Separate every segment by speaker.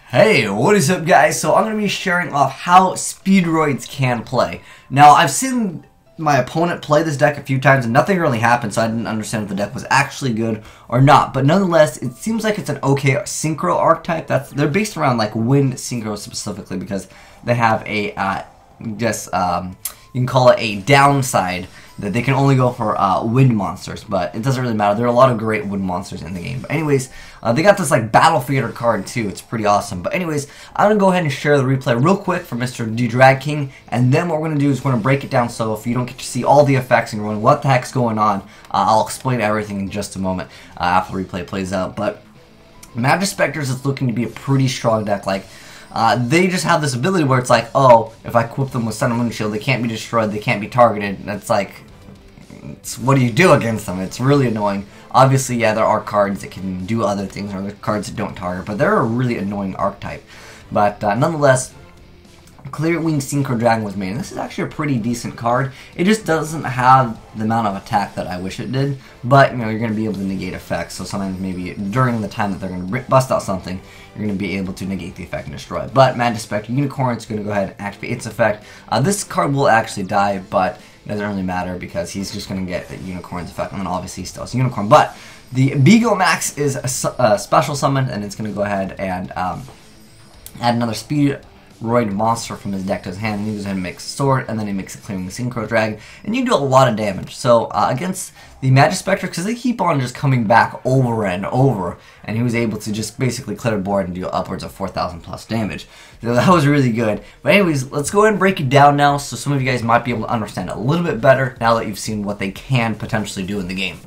Speaker 1: Hey, what is up guys? So I'm going to be sharing off how Speedroids can play. Now, I've seen my opponent play this deck a few times and nothing really happened, so I didn't understand if the deck was actually good or not. But nonetheless, it seems like it's an okay synchro archetype. They're based around like wind synchro specifically because they have a, you can call it a downside that they can only go for wind monsters, but it doesn't really matter. There are a lot of great wind monsters in the game. But anyways, they got this like battle theater card too. It's pretty awesome. But anyways, I'm gonna go ahead and share the replay real quick for Mr. D-Drag King, and then what we're gonna do is we're gonna break it down so if you don't get to see all the effects and you're wondering what the heck's going on, I'll explain everything in just a moment after the replay plays out. But Majespecters is looking to be a pretty strong deck. They just have this ability where it's like, oh, if I equip them with Sun and Moon Shield, they can't be destroyed, they can't be targeted. And it's like, what do you do against them? It's really annoying. Obviously, yeah, there are cards that can do other things, or there are cards that don't target, but they're a really annoying archetype. But nonetheless, Clear Wing Synchro Dragon was made, and this is actually a pretty decent card. It just doesn't have the amount of attack that I wish it did, but you know, you're going to be able to negate effects, so sometimes maybe during the time that they're going to bust out something, you're going to be able to negate the effect and destroy it. But Majespecter Unicorn is going to go ahead and activate its effect. This card will actually die, but it doesn't really matter because he's just going to get the Unicorn's effect, and then obviously he still has a Unicorn. But the Bigo Max is a special summon, and it's going to go ahead and add another Speedroid monster from his deck to his hand, and he goes ahead and makes a sword, and then he makes a Clearing Synchro Dragon, and you can do a lot of damage. So against the Majespecter, because they keep on just coming back over and over, and he was able to just basically clear the board and do upwards of 4,000 plus damage. So that was really good. But anyways, let's go ahead and break it down now, so some of you guys might be able to understand it a little bit better now that you've seen what they can potentially do in the game.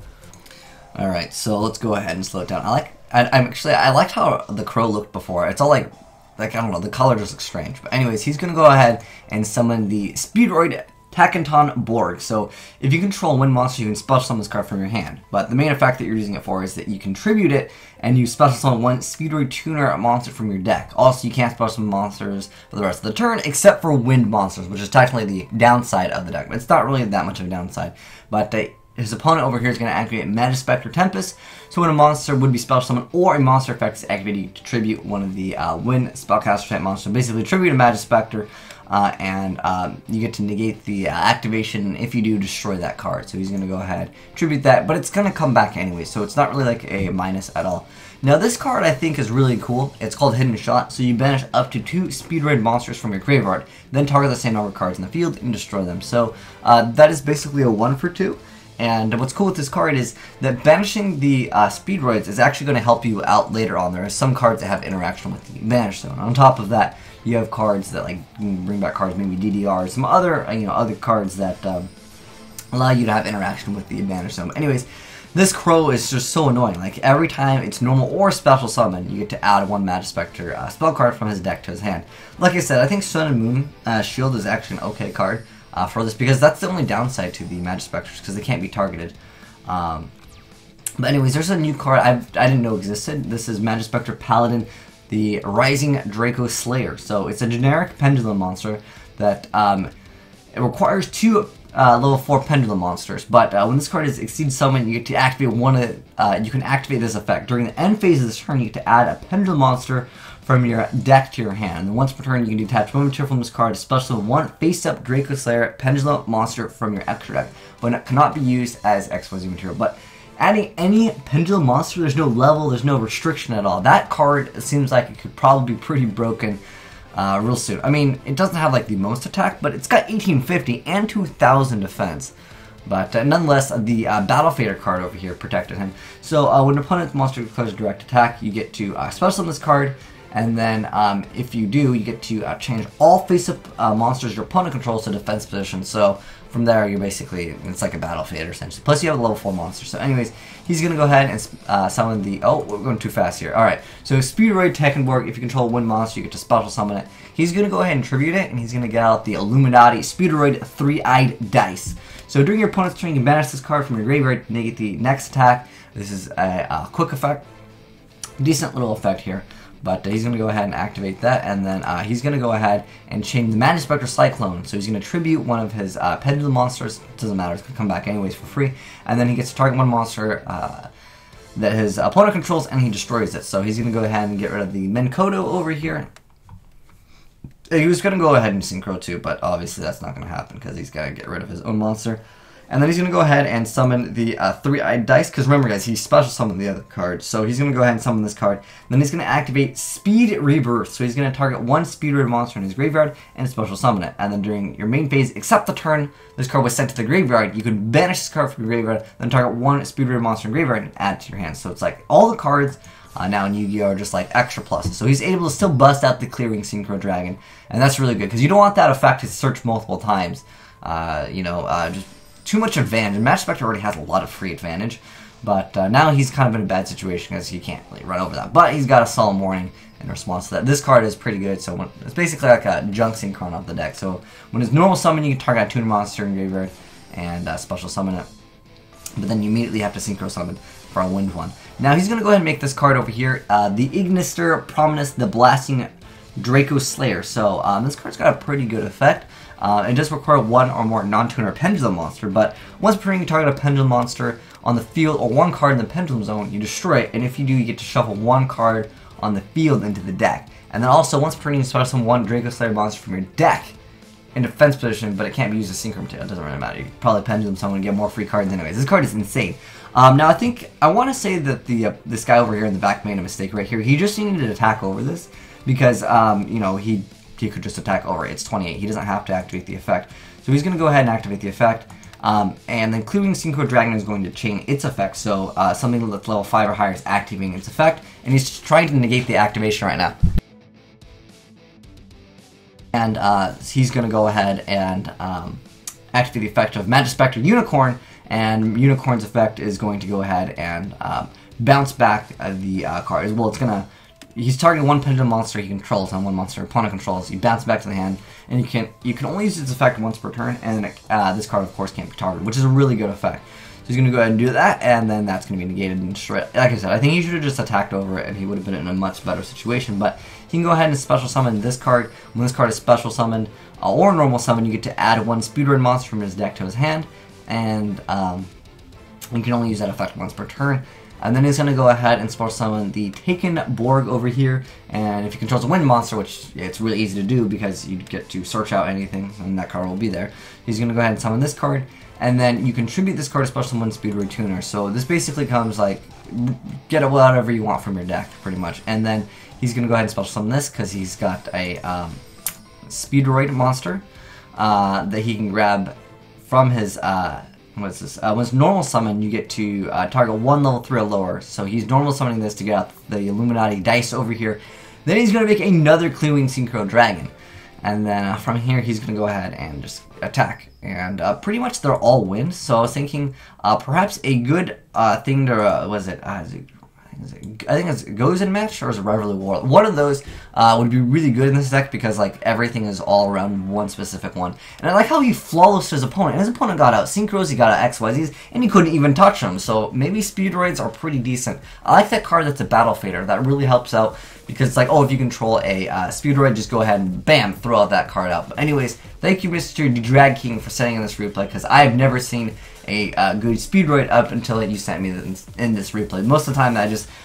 Speaker 1: Alright, so let's go ahead and slow it down. I liked how the crow looked before. It's all like I don't know, the color just looks strange. But anyways, he's going to go ahead and summon the Speedroid Takenton Borg. So if you control wind monster, you can special summon this card from your hand. But the main effect that you're using it for is that you contribute it, and you special summon one Speedroid Tuner monster from your deck. Also, you can't special summon monsters for the rest of the turn, except for wind monsters, which is technically the downside of the deck. But it's not really that much of a downside. But his opponent over here is going to activate Majespecter Tempest. So when a monster would be special summoned or a monster effect is activated, you contribute one of the wind spellcaster type monsters. Basically, tribute a Majespecter, and you get to negate the activation. If you do, destroy that card. So he's going to go ahead, tribute that, but it's going to come back anyway. So it's not really like a minus at all. Now this card I think is really cool. It's called Hidden Shot. So you banish up to 2 Speedroid monsters from your graveyard, then target the same number of cards in the field and destroy them. So that is basically a 1-for-2. And what's cool with this card is that banishing the Speedroids is actually going to help you out later on. There are some cards that have interaction with the Banish Zone. On top of that, you have cards that like bring back cards, maybe DDR, some other other cards that allow you to have interaction with the Banish Zone. Anyways, this crow is just so annoying. Like every time it's normal or special summon, you get to add one Majespecter spell card from his deck to his hand. Like I said, I think Sun and Moon Shield is actually an okay card for this, because that's the only downside to the Majespecters, because they can't be targeted. But anyways, there's a new card I didn't know existed. This is Majespecter Paladin, the Rising Draco Slayer. So it's a generic pendulum monster that it requires 2 level 4 pendulum monsters. But when this card is exceeds summon, you get to activate you can activate this effect. During the end phase of this turn, you get to add a pendulum monster from your deck to your hand. And then once per turn, you can detach one material from this card, especially one face-up Draco Slayer pendulum monster from your extra deck, but it cannot be used as XYZ material. But adding any pendulum monster, there's no level, there's no restriction at all. That card seems like it could probably be pretty broken real soon. I mean, it doesn't have like the most attack, but it's got 1850 and 2000 defense. But nonetheless, the Battle Fader card over here protected him. So when an opponent's monster declares a direct attack, you get to special summon this card. And then, if you do, you get to change all face-up monsters your opponent controls to defense position. So from there, you're basically, it's like a Battle Fader essentially. Plus, you have a level 4 monster. So anyways, he's going to go ahead and summon the, oh, we're going too fast here. Alright, so Speedroid Tekenborg, if you control one monster, you get to special summon it. He's going to go ahead and tribute it, and he's going to get out the Illuminati Speedroid 3-Eyed Dice. So during your opponent's turn, you can banish this card from your graveyard to negate the next attack. This is a quick effect. Decent little effect here. But he's going to go ahead and activate that, and then he's going to go ahead and change the Majespecter Cyclone. So he's going to tribute one of his pendulum monsters. Doesn't matter, it's going to come back anyways for free. And then he gets to target one monster that his opponent controls, and he destroys it. So he's going to go ahead and get rid of the Menkoto over here. He was going to go ahead and synchro too, but obviously that's not going to happen because he's got to get rid of his own monster. And then he's going to go ahead and summon the three-eyed dice, because remember guys, he special summoned the other card. So he's going to go ahead and summon this card. Then he's going to activate Speed Rebirth. So he's going to target one Speedroid monster in his graveyard and special summon it. And then during your main phase, except the turn this card was sent to the graveyard, you can banish this card from your graveyard, then target one Speedroid monster in graveyard and add it to your hand. So it's like all the cards now in Yu-Gi-Oh! Are just like extra pluses. So he's able to still bust out the Clearing Synchro Dragon. And that's really good, because you don't want that effect to search multiple times. Just too much advantage. And Majespecter already has a lot of free advantage, but now he's kind of in a bad situation because he can't really run over that. But he's got a Solemn Warning in response to that. This card is pretty good, so it's basically like a junk synchron of the deck. So when it's normal summon, you can target a tuner monster in graveyard and special summon it, but then you immediately have to synchro summon for a wind one. Now he's going to go ahead and make this card over here, the Ignister Prominus, the Blasting Draco Slayer. So this card's got a pretty good effect. It does require one or more non-tuner pendulum monster, but once per turn you target a pendulum monster on the field or one card in the pendulum zone, you destroy it, and if you do, you get to shuffle one card on the field into the deck. And then also, once per turn you special summon one Draco Slayer monster from your deck in defense position, but it can't be used as synchro material. It doesn't really matter. You can probably pendulum someone and get more free cards anyways. This card is insane. Now I want to say that this guy over here in the back made a mistake right here. He just needed to attack over this because he could just attack over it. It's 28. He doesn't have to activate the effect. So he's going to go ahead and activate the effect. And then Clearing Synchro Dragon is going to chain its effect. So something that's level 5 or higher is activating its effect. And he's trying to negate the activation right now. And he's going to go ahead and activate the effect of Majespecter Unicorn. And Unicorn's effect is going to go ahead and bounce back the card. Well, it's going to... He's targeting one pendulum monster he controls on one monster opponent controls. You bounce back to the hand, and you can only use its effect once per turn, and this card, of course, can't be targeted, which is a really good effect. So he's going to go ahead and do that, and then that's going to be negated and destroyed. Like I said, I think he should have just attacked over it, and he would have been in a much better situation, but he can go ahead and special summon this card. When this card is special summoned, or normal summon, you get to add one Speedroid monster from his deck to his hand, and you can only use that effect once per turn. And then he's going to go ahead and special summon the Taken Borg over here, and if he controls a wind monster, which it's really easy to do because you get to search out anything, and that card will be there, he's going to go ahead and summon this card, and then you contribute this card to special summon Speedroid Tuner. So this basically comes like, get whatever you want from your deck, pretty much. And then he's going to go ahead and special summon this because he's got a Speedroid monster that he can grab from his... what's this? Once normal summon, you get to target one level 3 or lower. So he's normal summoning this to get out the Illuminati dice over here. Then he's going to make another Clearing Synchro Dragon. And then from here, he's going to go ahead and just attack. And pretty much they're all wins. So I was thinking perhaps a good thing to, I think it's Goes in Match or is it Rivalry War? One of those would be really good in this deck because like everything is all around one specific one. And I like how he flawless his opponent. And his opponent got out synchros, he got out XYZs, and he couldn't even touch them. So maybe Speedroids are pretty decent. I like that card that's a Battle Fader. That really helps out because it's like, oh, if you control a Speedroid, just go ahead and bam, throw out that card out. But anyways, thank you, Mr. Drag King, for sending in this replay because I have never seen a good Speedroid up until you sent me in this replay. Most of the time,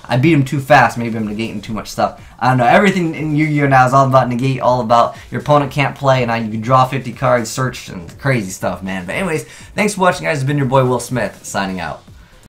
Speaker 1: I beat him too fast. Maybe I'm negating too much stuff. I don't know. Everything in Yu-Gi-Oh! Now is all about negate, all about your opponent can't play, and now you can draw 50 cards, search, and crazy stuff, man. But anyways, thanks for watching, guys. It's been your boy Will Smith, signing out.